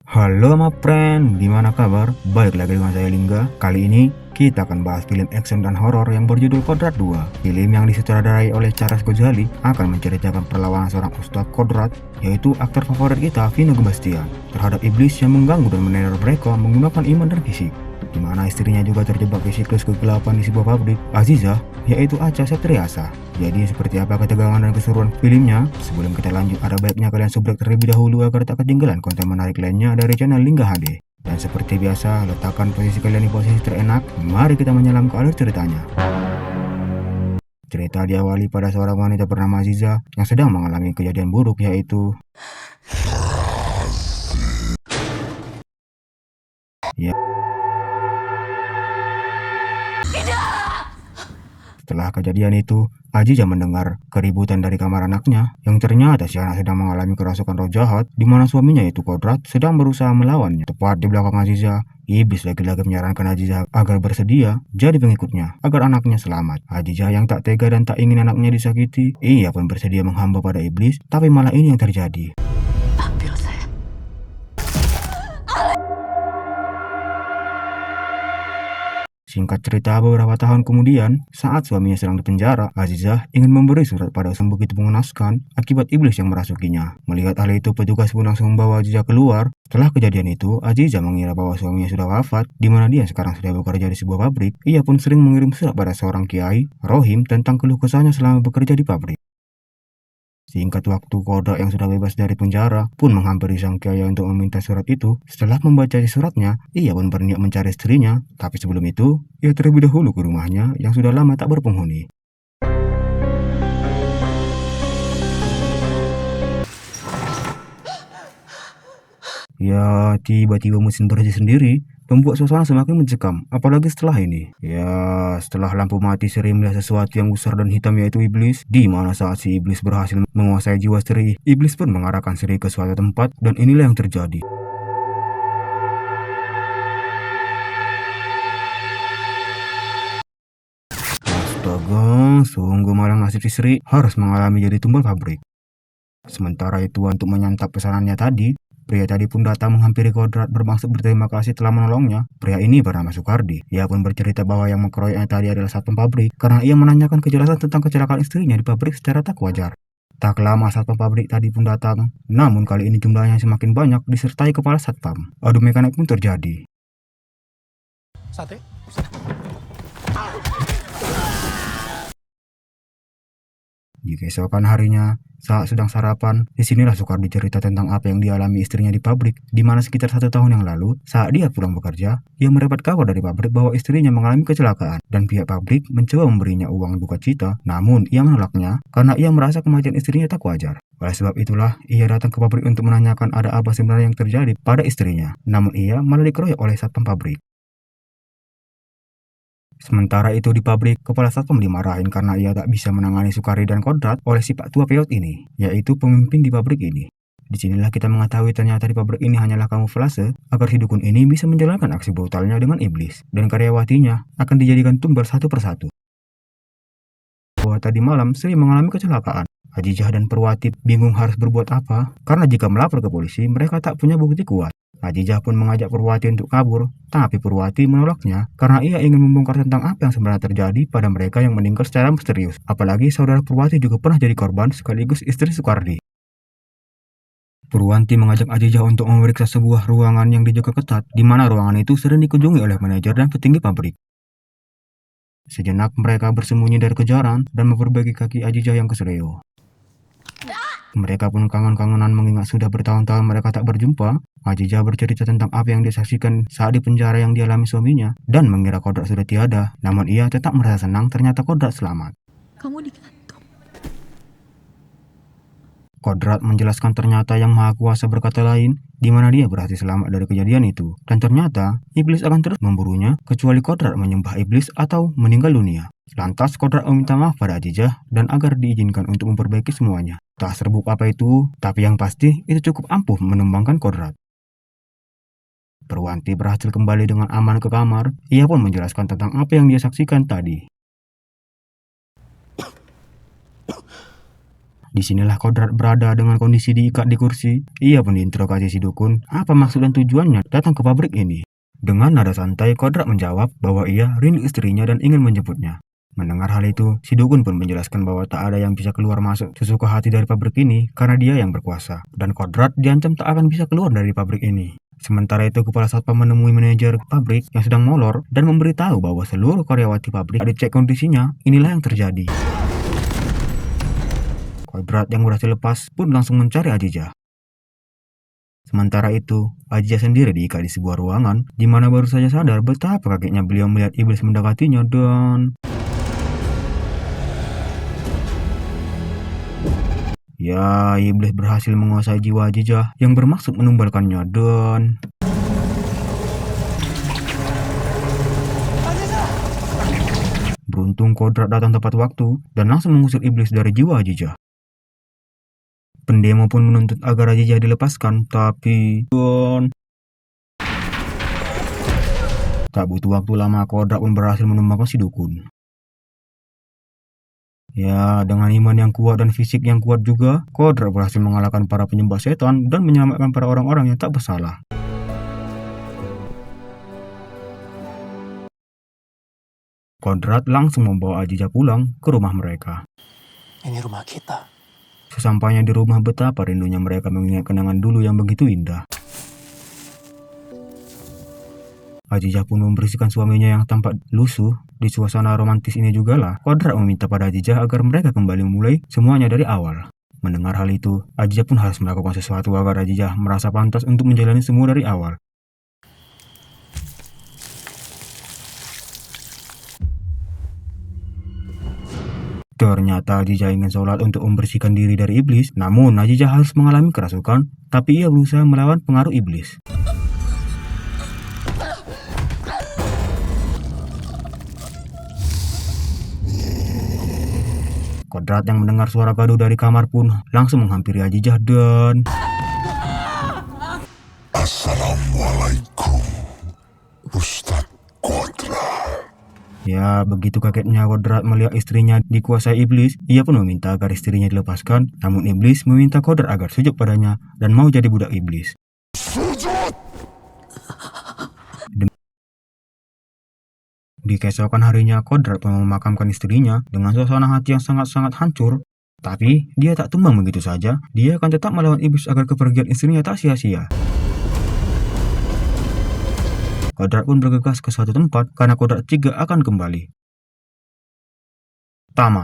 Halo my friend, gimana kabar? Balik lagi dengan saya Lingga. Kali ini kita akan bahas film action dan horor yang berjudul Kodrat 2. Film yang disutradarai oleh Charles Ghazali akan menceritakan perlawanan seorang Ustadz Kodrat, yaitu aktor favorit kita Vino Gebastian, terhadap iblis yang mengganggu dan meneror mereka menggunakan iman dan fisik. Di mana istrinya juga terjebak di siklus kegelapan di sebuah pabrik, Azizah, yaitu Acha Septriasa. Jadi seperti apa ketegangan dan keseruan filmnya? Sebelum kita lanjut, ada baiknya kalian subrek terlebih dahulu agar tak ketinggalan konten menarik lainnya dari channel Lingga HD. Dan seperti biasa, letakkan posisi kalian di posisi terenak. Mari kita menyelam ke alur ceritanya. Cerita diawali pada seorang wanita bernama Aziza yang sedang mengalami kejadian buruk, yaitu ya. Setelah kejadian itu, Aziza mendengar keributan dari kamar anaknya, yang ternyata si anak sedang mengalami kerasukan roh jahat, di mana suaminya yaitu Kodrat sedang berusaha melawannya. Tepat di belakang Aziza, iblis lagi-lagi menyarankan Aziza agar bersedia jadi pengikutnya, agar anaknya selamat. Aziza yang tak tega dan tak ingin anaknya disakiti, ia pun bersedia menghamba pada iblis, tapi malah ini yang terjadi. Singkat cerita, beberapa tahun kemudian, saat suaminya sedang dipenjara, Azizah ingin memberi surat pada sang begitu mengenaskan akibat iblis yang merasukinya. Melihat hal itu, petugas pun langsung membawa Azizah keluar. Setelah kejadian itu, Azizah mengira bahwa suaminya sudah wafat, di mana dia sekarang sudah bekerja di sebuah pabrik. Ia pun sering mengirim surat pada seorang kiai, Rohim, tentang keluh kesahnya selama bekerja di pabrik. Singkat waktu, Kodrat yang sudah bebas dari penjara pun menghampiri sang kiai untuk meminta surat itu. Setelah membaca suratnya, ia pun berniat mencari istrinya. Tapi sebelum itu, ia terlebih dahulu ke rumahnya yang sudah lama tak berpenghuni. Ya, tiba-tiba mesin bersih sendiri membuat suasana semakin mencekam, apalagi setelah ini. Ya, setelah lampu mati, Sri melihat sesuatu yang besar dan hitam, yaitu iblis. Di mana saat si iblis berhasil menguasai jiwa Sri, iblis pun mengarahkan Sri ke suatu tempat, dan inilah yang terjadi. Astaga, sungguh malang nasib si Sri harus mengalami jadi tumbal pabrik. Sementara itu, untuk menyantap pesanannya tadi, pria tadi pun datang menghampiri Kodrat bermaksud berterima kasih telah menolongnya. Pria ini bernama Sukardi. Ia pun bercerita bahwa yang mengkeroyoknya tadi adalah satpam pabrik karena ia menanyakan kejelasan tentang kecelakaan istrinya di pabrik secara tak wajar. Tak lama satpam pabrik tadi pun datang, namun kali ini jumlahnya semakin banyak disertai kepala satpam. Adu mekanik pun terjadi. Sate? Di keesokan harinya, saat sedang sarapan, disinilah Soekardi cerita tentang apa yang dialami istrinya di pabrik, di mana sekitar 1 tahun yang lalu, saat dia pulang bekerja, ia mendapat kabar dari pabrik bahwa istrinya mengalami kecelakaan, dan pihak pabrik mencoba memberinya uang duka cita, namun ia menolaknya karena ia merasa kematian istrinya tak wajar. Oleh sebab itulah, ia datang ke pabrik untuk menanyakan ada apa sebenarnya yang terjadi pada istrinya, namun ia malah dikeroyok oleh satpam pabrik. Sementara itu di pabrik, kepala satpam dimarahin karena ia tak bisa menangani Sukari dan Kodrat oleh si Pak Tua Peot ini, yaitu pemimpin di pabrik ini. Disinilah kita mengetahui ternyata di pabrik ini hanyalah kamuflase agar si dukun ini bisa menjalankan aksi brutalnya dengan iblis, dan karyawatinya akan dijadikan tumbal satu persatu. Bahwa tadi malam Sri mengalami kecelakaan. Ajijah dan Perwati bingung harus berbuat apa, karena jika melapor ke polisi mereka tak punya bukti kuat. Ajijah pun mengajak Perwati untuk kabur, tapi Perwati menolaknya karena ia ingin membongkar tentang apa yang sebenarnya terjadi pada mereka yang meninggal secara misterius. Apalagi saudara Perwati juga pernah jadi korban sekaligus istri Sukardi. Purwanti mengajak Ajijah untuk memeriksa sebuah ruangan yang dijaga ketat, di mana ruangan itu sering dikunjungi oleh manajer dan petinggi pabrik. Sejenak mereka bersembunyi dari kejaran dan memperbaiki kaki Ajijah yang keseleo. Mereka pun kangen-kangenan mengingat sudah bertahun-tahun mereka tak berjumpa. Ajijah bercerita tentang apa yang disaksikan saat di penjara yang dialami suaminya dan mengira Kodrat sudah tiada. Namun ia tetap merasa senang ternyata Kodrat selamat. Kamu digantung. Kodrat menjelaskan ternyata Yang Maha Kuasa berkata lain, di mana dia berhasil selamat dari kejadian itu. Dan ternyata iblis akan terus memburunya kecuali Kodrat menyembah iblis atau meninggal dunia. Lantas Kodrat meminta maaf pada Ajijah dan agar diizinkan untuk memperbaiki semuanya. Tak serbuk apa itu, tapi yang pasti itu cukup ampuh menumbangkan Kodrat. Perwanti berhasil kembali dengan aman ke kamar. Ia pun menjelaskan tentang apa yang dia saksikan tadi. Disinilah Kodrat berada dengan kondisi diikat di kursi. Ia pun diinterogasi si dukun, apa maksud dan tujuannya datang ke pabrik ini. Dengan nada santai, Kodrat menjawab bahwa ia rindu istrinya dan ingin menjemputnya. Mendengar hal itu, si dukun pun menjelaskan bahwa tak ada yang bisa keluar masuk sesuka hati dari pabrik ini karena dia yang berkuasa. Dan Kodrat diancam tak akan bisa keluar dari pabrik ini. Sementara itu, kepala satpam menemui manajer pabrik yang sedang molor dan memberitahu bahwa seluruh karyawati pabrik dicek kondisinya. Inilah yang terjadi. Kodrat yang berhasil lepas pun langsung mencari Ajija. Sementara itu, Ajija sendiri diikat di sebuah ruangan di mana baru saja sadar betapa kagetnya beliau melihat iblis mendekatinya dan... Ya, iblis berhasil menguasai jiwa Ajija yang bermaksud menumbalkannya dan... Beruntung Kodrat datang tepat waktu dan langsung mengusir iblis dari jiwa Ajija. Pendemo pun menuntut agar Ajija dilepaskan, tapi... Tak butuh waktu lama, Kodrat pun berhasil menumbangkan si dukun. Ya, dengan iman yang kuat dan fisik yang kuat juga, Kodrat berhasil mengalahkan para penyembah setan dan menyelamatkan para orang-orang yang tak bersalah. Kodrat langsung membawa Ajija pulang ke rumah mereka. Ini rumah kita. Sesampainya di rumah, betapa rindunya mereka mengingat kenangan dulu yang begitu indah. Ajija pun membersihkan suaminya yang tampak lusuh. Di suasana romantis ini jugalah, Kodrat meminta pada Ajija agar mereka kembali memulai semuanya dari awal. Mendengar hal itu, Ajija pun harus melakukan sesuatu agar Ajija merasa pantas untuk menjalani semua dari awal. Ternyata Ajija ingin sholat untuk membersihkan diri dari iblis, namun Ajija harus mengalami kerasukan, tapi ia berusaha melawan pengaruh iblis. Kodrat yang mendengar suara gaduh dari kamar pun langsung menghampiri Ajija dan... Assalamualaikum, Ustadz Kodrat. Ya, begitu kagetnya Kodrat melihat istrinya dikuasai iblis, ia pun meminta agar istrinya dilepaskan, namun iblis meminta Kodrat agar sujud padanya dan mau jadi budak iblis. Sujud! Di keesokan harinya, Kodrat pun memakamkan istrinya dengan suasana hati yang sangat-sangat hancur. Tapi, dia tak tumbang begitu saja, dia akan tetap melawan iblis agar kepergian istrinya tak sia-sia. Kodrat pun bergegas ke suatu tempat karena Kodrat juga akan kembali. Tamat.